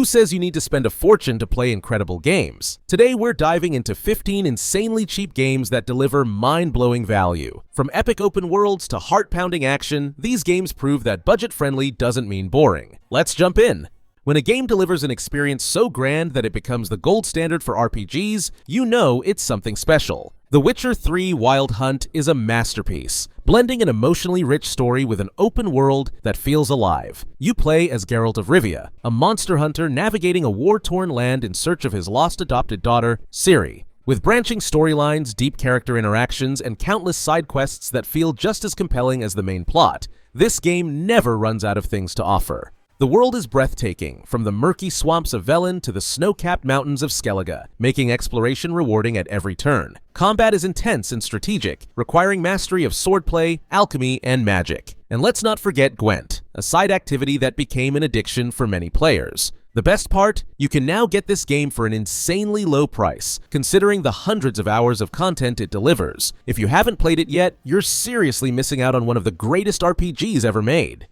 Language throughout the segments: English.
Who says you need to spend a fortune to play incredible games? Today we're diving into 15 insanely cheap games that deliver mind-blowing value. From epic open worlds to heart-pounding action, these games prove that budget-friendly doesn't mean boring. Let's jump in! When a game delivers an experience so grand that it becomes the gold standard for RPGs, you know it's something special. The Witcher 3 Wild Hunt is a masterpiece, blending an emotionally rich story with an open world that feels alive. You play as Geralt of Rivia, a monster hunter navigating a war-torn land in search of his lost adopted daughter, Ciri. With branching storylines, deep character interactions, and countless side quests that feel just as compelling as the main plot, this game never runs out of things to offer. The world is breathtaking, from the murky swamps of Velen to the snow-capped mountains of Skellige, making exploration rewarding at every turn. Combat is intense and strategic, requiring mastery of swordplay, alchemy, and magic. And let's not forget Gwent, a side activity that became an addiction for many players. The best part? You can now get this game for an insanely low price, considering the hundreds of hours of content it delivers. If you haven't played it yet, you're seriously missing out on one of the greatest RPGs ever made.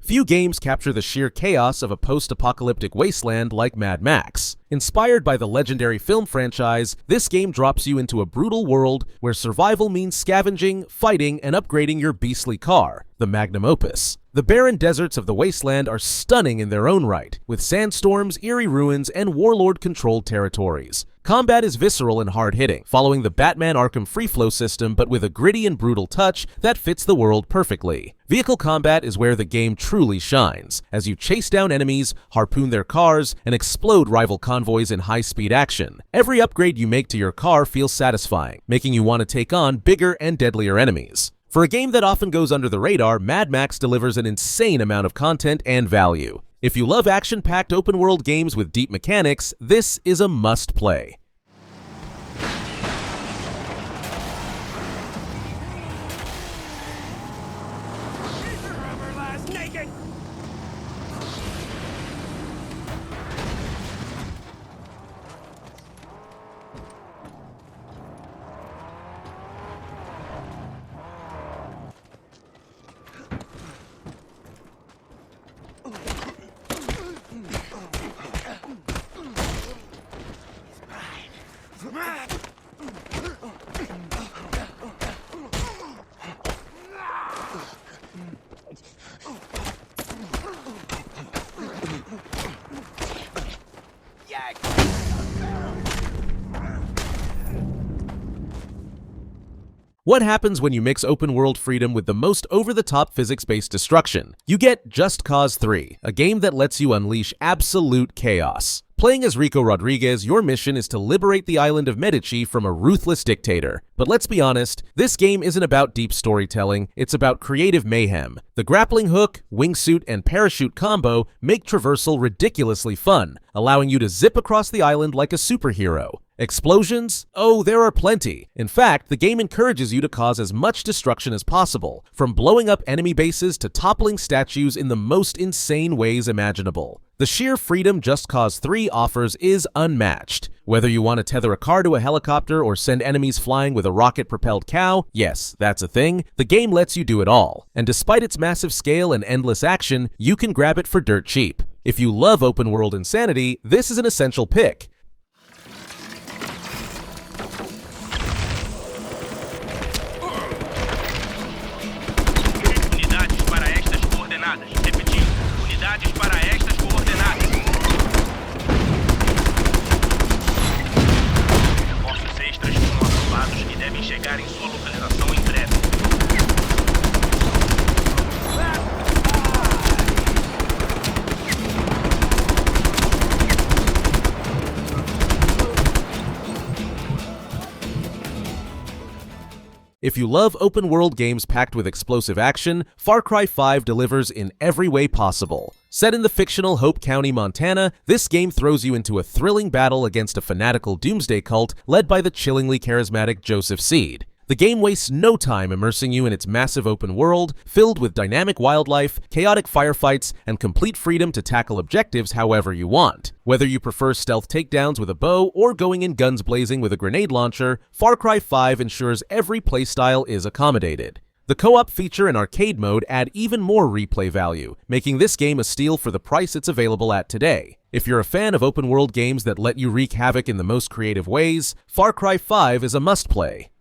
Few games capture the sheer chaos of a post-apocalyptic wasteland like Mad Max. Inspired by the legendary film franchise, this game drops you into a brutal world where survival means scavenging, fighting, and upgrading your beastly car, the magnum opus. The barren deserts of the wasteland are stunning in their own right, with sandstorms, eerie ruins, and warlord-controlled territories. Combat is visceral and hard-hitting, following the Batman Arkham free-flow system but with a gritty and brutal touch that fits the world perfectly. Vehicle combat is where the game truly shines, as you chase down enemies, harpoon their cars, and explode rival convoys in high-speed action. Every upgrade you make to your car feels satisfying, making you want to take on bigger and deadlier enemies. For a game that often goes under the radar, Mad Max delivers an insane amount of content and value. If you love action-packed open-world games with deep mechanics, this is a must-play. What happens when you mix open-world freedom with the most over-the-top physics-based destruction? You get Just Cause 3, a game that lets you unleash absolute chaos. Playing as Rico Rodriguez, your mission is to liberate the island of Medici from a ruthless dictator. But let's be honest, this game isn't about deep storytelling, it's about creative mayhem. The grappling hook, wingsuit, and parachute combo make traversal ridiculously fun, allowing you to zip across the island like a superhero. Explosions? Oh, there are plenty. In fact, the game encourages you to cause as much destruction as possible, from blowing up enemy bases to toppling statues in the most insane ways imaginable. The sheer freedom Just Cause 3 offers is unmatched. Whether you want to tether a car to a helicopter or send enemies flying with a rocket-propelled cow, yes, that's a thing, the game lets you do it all. And despite its massive scale and endless action, you can grab it for dirt cheap. If you love open-world insanity, this is an essential pick. Unidades para estas coordenadas. Reforços extras foram aprovados e devem chegar em sua localização em breve. If you love open-world games packed with explosive action, Far Cry 5 delivers in every way possible. Set in the fictional Hope County, Montana, this game throws you into a thrilling battle against a fanatical doomsday cult led by the chillingly charismatic Joseph Seed. The game wastes no time immersing you in its massive open world, filled with dynamic wildlife, chaotic firefights, and complete freedom to tackle objectives however you want. Whether you prefer stealth takedowns with a bow or going in guns blazing with a grenade launcher, Far Cry 5 ensures every playstyle is accommodated. The co-op feature and arcade mode add even more replay value, making this game a steal for the price it's available at today. If you're a fan of open-world games that let you wreak havoc in the most creative ways, Far Cry 5 is a must-play.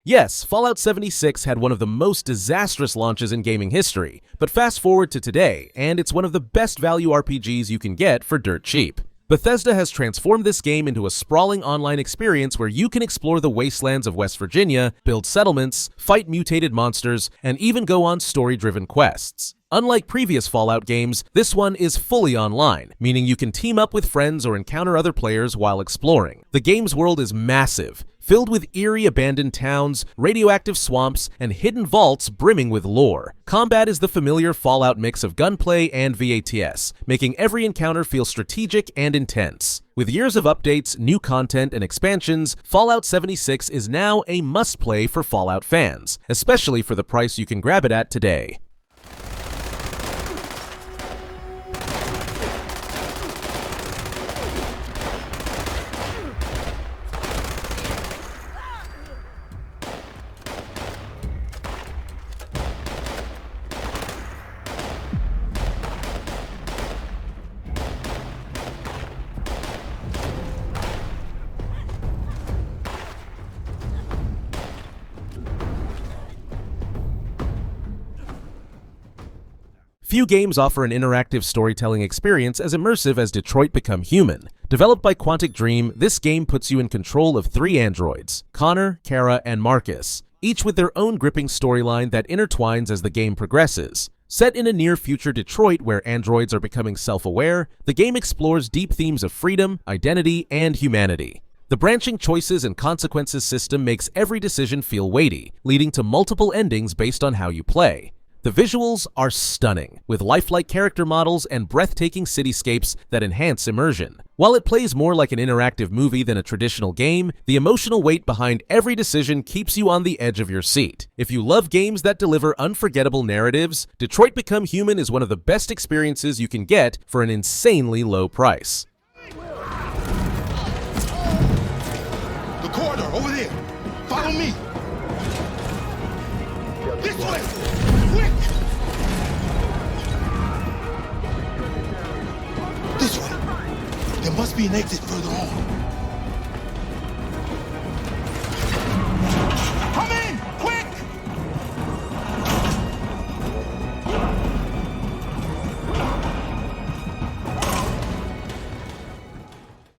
Yes, Fallout 76 had one of the most disastrous launches in gaming history, but fast forward to today, and it's one of the best value RPGs you can get for dirt cheap. Bethesda has transformed this game into a sprawling online experience where you can explore the wastelands of West Virginia, build settlements, fight mutated monsters, and even go on story-driven quests. Unlike previous Fallout games, this one is fully online, meaning you can team up with friends or encounter other players while exploring. The game's world is massive, filled with eerie abandoned towns, radioactive swamps, and hidden vaults brimming with lore. Combat is the familiar Fallout mix of gunplay and VATS, making every encounter feel strategic and intense. With years of updates, new content, and expansions, Fallout 76 is now a must-play for Fallout fans, especially for the price you can grab it at today. Few games offer an interactive storytelling experience as immersive as Detroit Become Human. Developed by Quantic Dream, this game puts you in control of 3 androids, Connor, Kara, and Marcus, each with their own gripping storyline that intertwines as the game progresses. Set in a near-future Detroit where androids are becoming self-aware, the game explores deep themes of freedom, identity, and humanity. The branching choices and consequences system makes every decision feel weighty, leading to multiple endings based on how you play. The visuals are stunning, with lifelike character models and breathtaking cityscapes that enhance immersion. While it plays more like an interactive movie than a traditional game, the emotional weight behind every decision keeps you on the edge of your seat. If you love games that deliver unforgettable narratives, Detroit Become Human is one of the best experiences you can get for an insanely low price. The corridor, over there. Follow me. This way. Quick! This way. There must be an exit further on. Come in! Quick!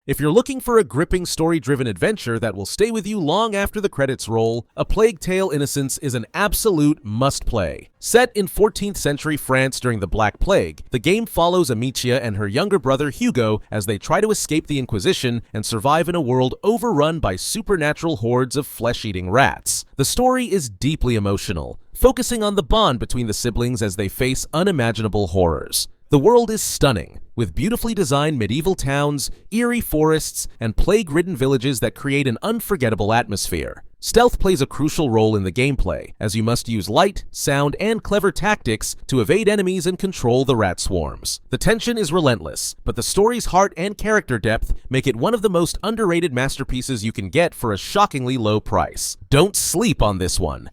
If you're looking for a gripping story-driven adventure that will stay with you long after the credits roll, A Plague Tale: Innocence is an absolute must-play. Set in 14th century France during the Black Plague, the game follows Amicia and her younger brother Hugo as they try to escape the Inquisition and survive in a world overrun by supernatural hordes of flesh-eating rats. The story is deeply emotional, focusing on the bond between the siblings as they face unimaginable horrors. The world is stunning, with beautifully designed medieval towns, eerie forests, and plague-ridden villages that create an unforgettable atmosphere. Stealth plays a crucial role in the gameplay, as you must use light, sound, and clever tactics to evade enemies and control the rat swarms. The tension is relentless, but the story's heart and character depth make it one of the most underrated masterpieces you can get for a shockingly low price. Don't sleep on this one.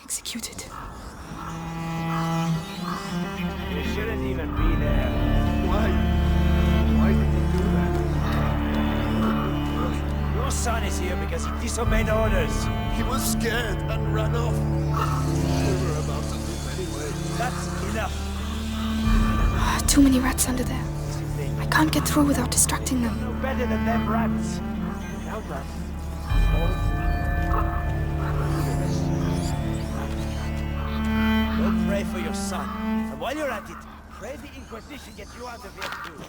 Executed. You shouldn't even be there. Why? Why did you do that? Your son is here because he disobeyed orders. He was scared and ran off. We were about to leave anyway. That's enough. Too many rats under there. I can't get through without distracting them. No better than them rats. Now that. Go pray for your son. And while you're at it, pray the Inquisition gets you out of here too.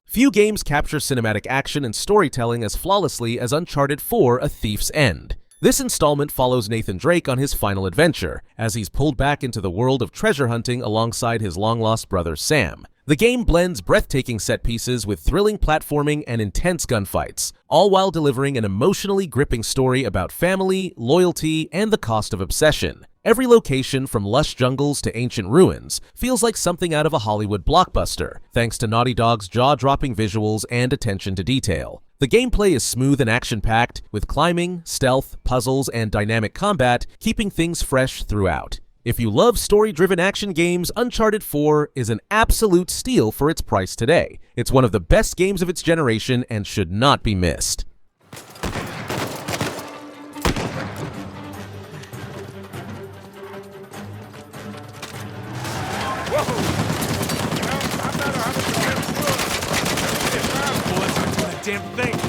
Few games capture cinematic action and storytelling as flawlessly as Uncharted 4: A Thief's End. This installment follows Nathan Drake on his final adventure, as he's pulled back into the world of treasure hunting alongside his long-lost brother Sam. The game blends breathtaking set pieces with thrilling platforming and intense gunfights, all while delivering an emotionally gripping story about family, loyalty, and the cost of obsession. Every location, from lush jungles to ancient ruins, feels like something out of a Hollywood blockbuster, thanks to Naughty Dog's jaw-dropping visuals and attention to detail. The gameplay is smooth and action-packed, with climbing, stealth, puzzles, and dynamic combat keeping things fresh throughout. If you love story-driven action games, Uncharted 4 is an absolute steal for its price today. It's one of the best games of its generation and should not be missed. Damn thing!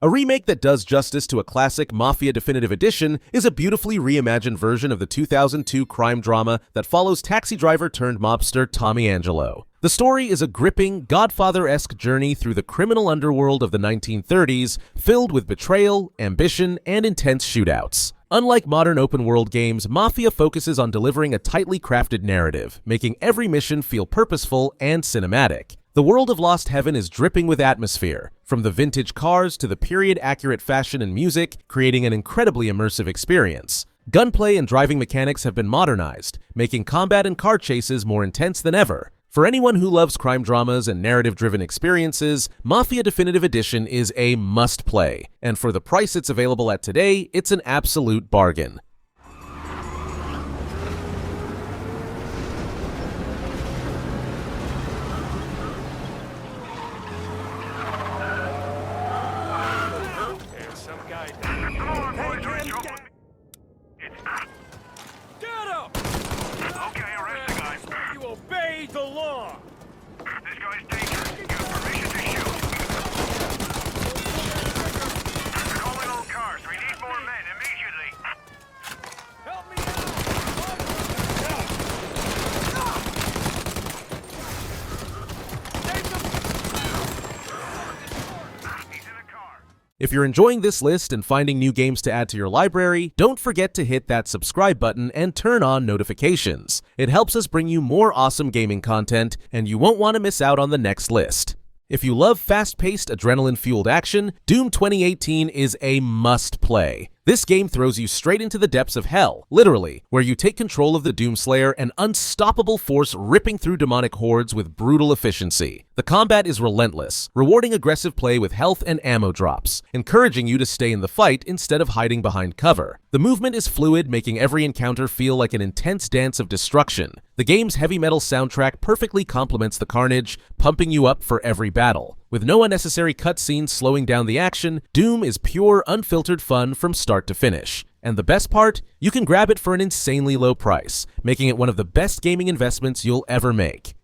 A remake that does justice to a classic Mafia Definitive Edition is a beautifully reimagined version of the 2002 crime drama that follows taxi driver turned mobster Tommy Angelo. The story is a gripping, Godfather-esque journey through the criminal underworld of the 1930s, filled with betrayal, ambition, and intense shootouts. Unlike modern open-world games, Mafia focuses on delivering a tightly crafted narrative, making every mission feel purposeful and cinematic. The world of Lost Heaven is dripping with atmosphere, from the vintage cars to the period-accurate fashion and music, creating an incredibly immersive experience. Gunplay and driving mechanics have been modernized, making combat and car chases more intense than ever. For anyone who loves crime dramas and narrative-driven experiences, Mafia Definitive Edition is a must-play, and for the price it's available at today, it's an absolute bargain. Obey the law! This guy's dangerous. You have permission to shoot. Calling all cars. We need more men immediately. Help me out! He's in a car. If you're enjoying this list and finding new games to add to your library, don't forget to hit that subscribe button and turn on notifications. It helps us bring you more awesome gaming content, and you won't want to miss out on the next list. If you love fast-paced, adrenaline-fueled action, Doom 2018 is a must-play. This game throws you straight into the depths of hell, literally, where you take control of the Doomslayer, an unstoppable force ripping through demonic hordes with brutal efficiency. The combat is relentless, rewarding aggressive play with health and ammo drops, encouraging you to stay in the fight instead of hiding behind cover. The movement is fluid, making every encounter feel like an intense dance of destruction. The game's heavy metal soundtrack perfectly complements the carnage, pumping you up for every battle. With no unnecessary cutscenes slowing down the action, Doom is pure, unfiltered fun from start to finish. And the best part? You can grab it for an insanely low price, making it one of the best gaming investments you'll ever make.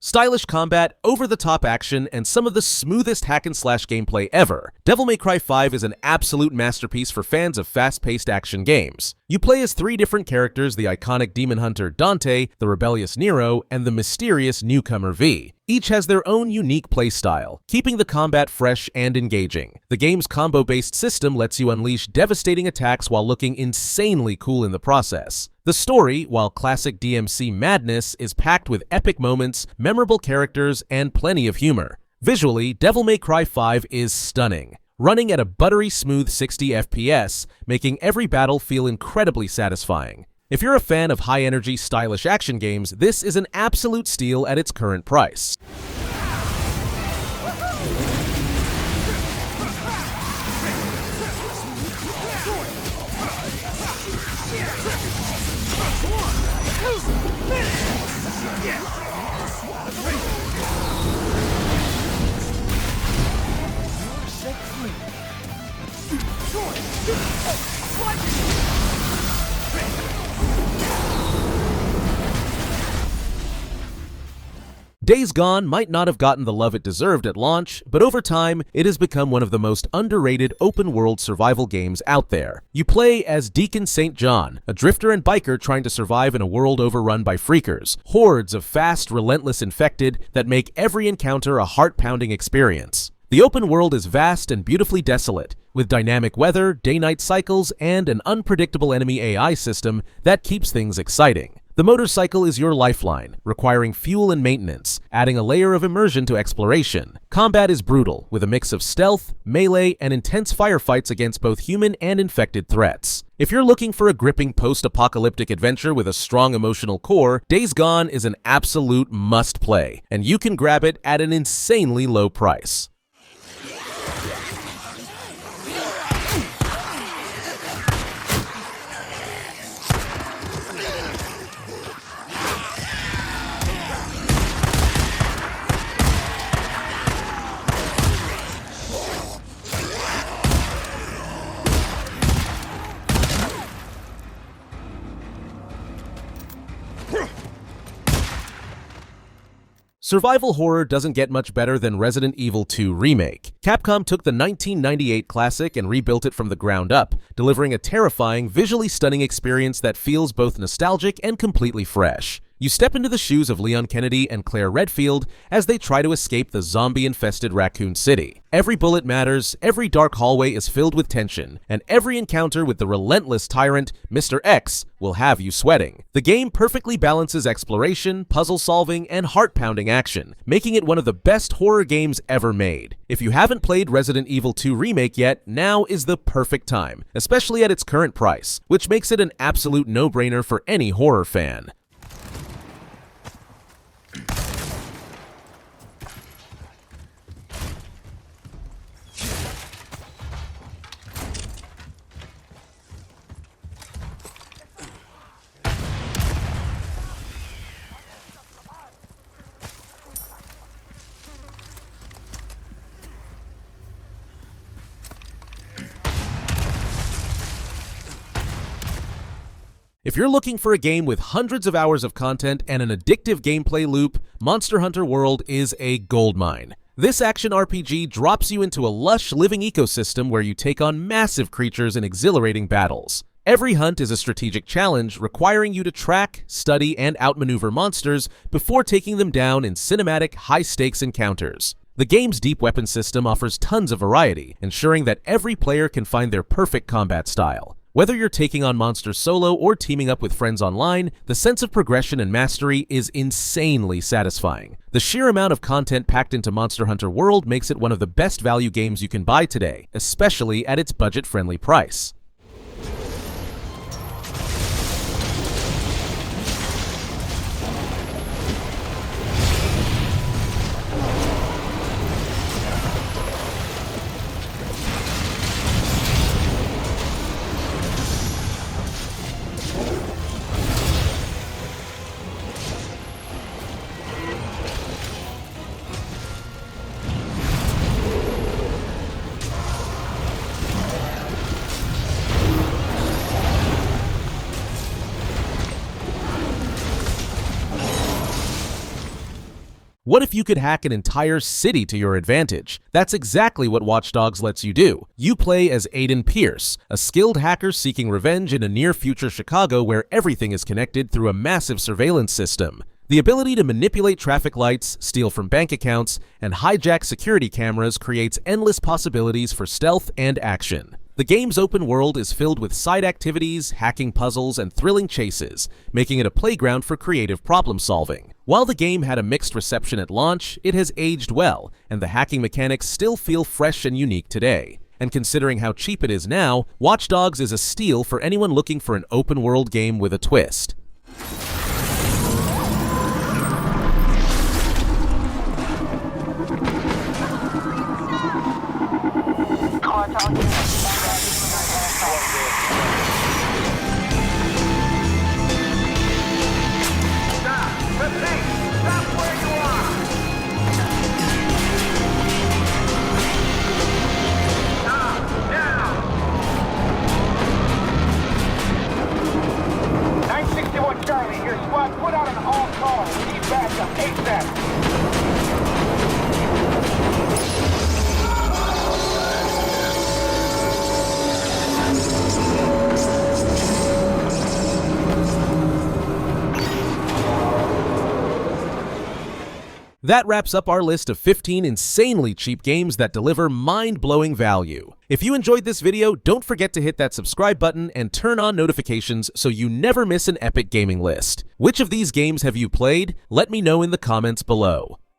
Stylish combat, over-the-top action, and some of the smoothest hack-and-slash gameplay ever, Devil May Cry 5 is an absolute masterpiece for fans of fast-paced action games. You play as 3 different characters: the iconic demon hunter Dante, the rebellious Nero, and the mysterious newcomer V. Each has their own unique playstyle, keeping the combat fresh and engaging. The game's combo-based system lets you unleash devastating attacks while looking insanely cool in the process. The story, while classic DMC madness, is packed with epic moments, memorable characters, and plenty of humor. Visually, Devil May Cry 5 is stunning, running at a buttery smooth 60 FPS, making every battle feel incredibly satisfying. If you're a fan of high-energy, stylish action games, this is an absolute steal at its current price. Days Gone might not have gotten the love it deserved at launch, but over time, it has become one of the most underrated open-world survival games out there. You play as Deacon St. John, a drifter and biker trying to survive in a world overrun by freakers, hordes of fast, relentless infected that make every encounter a heart-pounding experience. The open world is vast and beautifully desolate, with dynamic weather, day-night cycles, and an unpredictable enemy AI system that keeps things exciting. The motorcycle is your lifeline, requiring fuel and maintenance, adding a layer of immersion to exploration. Combat is brutal, with a mix of stealth, melee, and intense firefights against both human and infected threats. If you're looking for a gripping post-apocalyptic adventure with a strong emotional core, Days Gone is an absolute must-play, and you can grab it at an insanely low price. Survival horror doesn't get much better than Resident Evil 2 Remake. Capcom took the 1998 classic and rebuilt it from the ground up, delivering a terrifying, visually stunning experience that feels both nostalgic and completely fresh. You step into the shoes of Leon Kennedy and Claire Redfield as they try to escape the zombie-infested Raccoon City. Every bullet matters, every dark hallway is filled with tension, and every encounter with the relentless tyrant, Mr. X, will have you sweating. The game perfectly balances exploration, puzzle-solving, and heart-pounding action, making it one of the best horror games ever made. If you haven't played Resident Evil 2 Remake yet, now is the perfect time, especially at its current price, which makes it an absolute no-brainer for any horror fan. If you're looking for a game with hundreds of hours of content and an addictive gameplay loop, Monster Hunter World is a goldmine. This action RPG drops you into a lush living ecosystem where you take on massive creatures in exhilarating battles. Every hunt is a strategic challenge, requiring you to track, study, and outmaneuver monsters before taking them down in cinematic, high-stakes encounters. The game's deep weapon system offers tons of variety, ensuring that every player can find their perfect combat style. Whether you're taking on monsters solo or teaming up with friends online, the sense of progression and mastery is insanely satisfying. The sheer amount of content packed into Monster Hunter World makes it one of the best value games you can buy today, especially at its budget-friendly price. What if you could hack an entire city to your advantage? That's exactly what Watch Dogs lets you do. You play as Aiden Pierce, a skilled hacker seeking revenge in a near-future Chicago where everything is connected through a massive surveillance system. The ability to manipulate traffic lights, steal from bank accounts, and hijack security cameras creates endless possibilities for stealth and action. The game's open world is filled with side activities, hacking puzzles, and thrilling chases, making it a playground for creative problem-solving. While the game had a mixed reception at launch, it has aged well, and the hacking mechanics still feel fresh and unique today. And considering how cheap it is now, Watch Dogs is a steal for anyone looking for an open-world game with a twist. Stop where you are! Stop now! 961 Charlie, your squad put out an all-call. We need backup ASAP. That wraps up our list of 15 insanely cheap games that deliver mind-blowing value. If you enjoyed this video, don't forget to hit that subscribe button and turn on notifications so you never miss an epic gaming list. Which of these games have you played? Let me know in the comments below.